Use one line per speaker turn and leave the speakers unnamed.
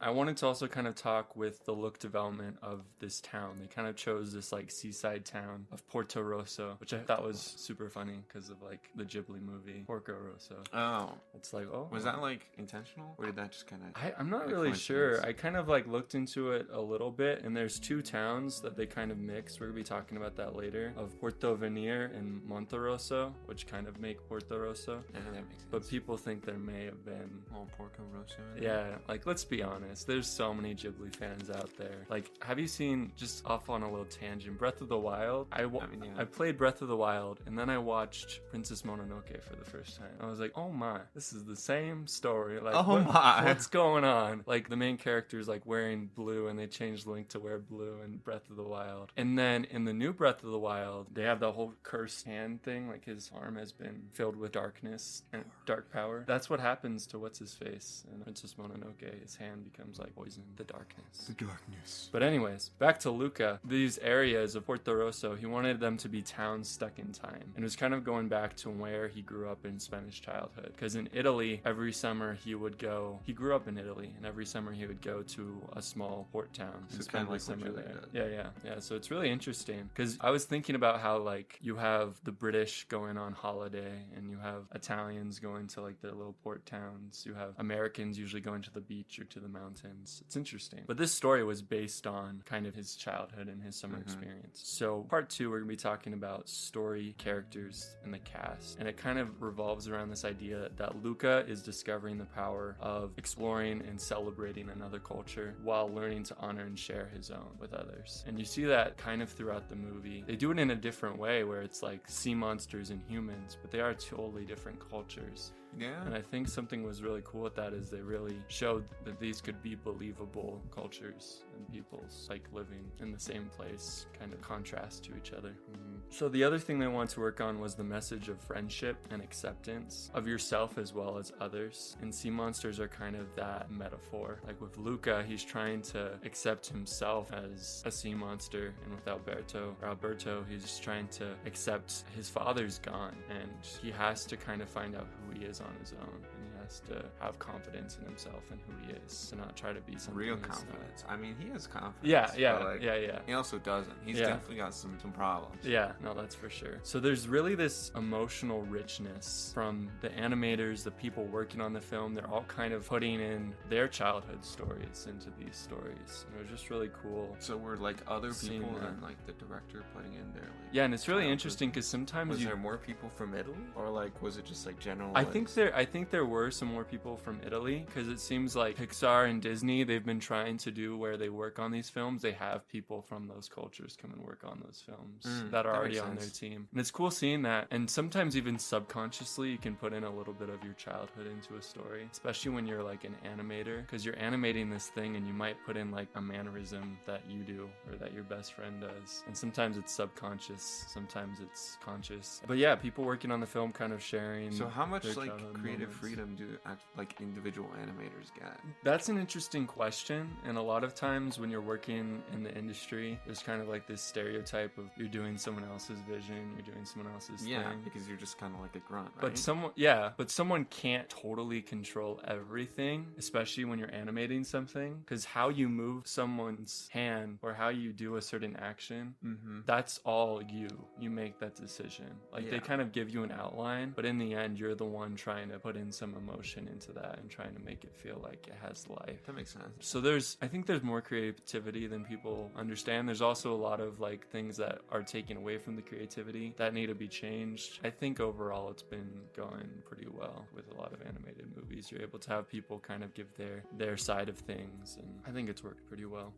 I wanted to also kind of talk with the look development of this town. They kind of chose this like seaside town of Porto Rosso, which I thought was super funny because of like the Ghibli movie Porco Rosso.
Oh,
It's like, oh,
was that like intentional, or did that just kind of?
I'm not really sure. I kind of like looked into it a little bit, and there's two towns that they kind of mix. We're gonna be talking about that later, of Porto Venir and Monterosso, which kind of make Porto Rosso.
Yeah, that makes sense.
But people think there may have been.
Oh, Porco Rosso.
Yeah, like let's be honest. There's so many Ghibli fans out there. Like, have you seen, just off on a little tangent, Breath of the Wild? I played Breath of the Wild, and then I watched Princess Mononoke for the first time. I was like, oh my, this is the same story. Like, what's going on? Like, the main character is like wearing blue, and they changed Link to wear blue in Breath of the Wild. And then in the new Breath of the Wild, they have the whole cursed hand thing. Like, his arm has been filled with darkness and dark power. That's what happens to what's his face in Princess Mononoke. His hand becomes like poison, the darkness.
The darkness.
But anyways, back to Luca. These areas of Porto Rosso, he wanted them to be towns stuck in time. And it was kind of going back to where he grew up in Spanish childhood. Because in Italy, every summer he grew up in Italy, and every summer he would go to a small port town.
So kind of like summer there.
Yeah. So it's really interesting. Because I was thinking about how like you have the British going on holiday, and you have Italians going to like their little port towns. You have Americans usually going to the beach or to the mountains. It's interesting. But this story was based on kind of his childhood and his summer experience. So part 2, we're going to be talking about story, characters, and the cast. And it kind of revolves around this idea that Luca is discovering the power of exploring and celebrating another culture while learning to honor and share his own with others. And you see that kind of throughout the movie. They do it in a different way where it's like sea monsters and humans, but they are totally different cultures.
Yeah.
And I think something was really cool with that is they really showed that these could be believable cultures and peoples like living in the same place, kind of contrast to each other. So the other thing they wanted to work on was the message of friendship and acceptance of yourself as well as others. And sea monsters are kind of that metaphor. Like with Luca, he's trying to accept himself as a sea monster, and with Alberto, he's trying to accept his father's gone, and he has to kind of find out who he is on his own, and he has to have confidence in himself and who he is, to not try to be something
real
he's
confidence.
not.
I mean, he has confidence.
Yeah.
He also doesn't. He's definitely got some problems.
Yeah, no, that's for sure. So there's really this emotional richness from the animators, the people working on the film. They're all kind of putting in their childhood stories into these stories, and it was just really cool.
So were like other people than like the director putting in their like,
yeah, and it's really interesting because sometimes
was there more people from Italy, or like was it just like general?
I think there were some more people from Italy, because it seems like Pixar and Disney, they've been trying to do where they work on these films, they have people from those cultures come and work on those films that are already on their team. And it's cool seeing that. And sometimes even subconsciously you can put in a little bit of your childhood into a story, especially when you're like an animator, because you're animating this thing and you might put in like a mannerism that you do or that your best friend does. And sometimes it's subconscious, sometimes it's conscious. But yeah, people working on the film kind of sharing.
So how much like creative
moments.
Freedom do like individual animators get?
That's an interesting question. And a lot of times when you're working in the industry, there's kind of like this stereotype of you're doing someone else's vision, you're doing someone else's thing.
Because you're just kind of like a grunt, right?
But someone can't totally control everything, especially when you're animating something, because how you move someone's hand or how you do a certain action, that's all you make that decision. Like they kind of give you an outline, but in the end you're the one trying to put in some emotion into that and trying to make it feel like it has life.
That makes sense.
So I think there's more creativity than people understand. There's also a lot of like things that are taken away from the creativity that need to be changed. I think overall it's been going pretty well with a lot of animated movies. You're able to have people kind of give their side of things, and I think it's worked pretty well.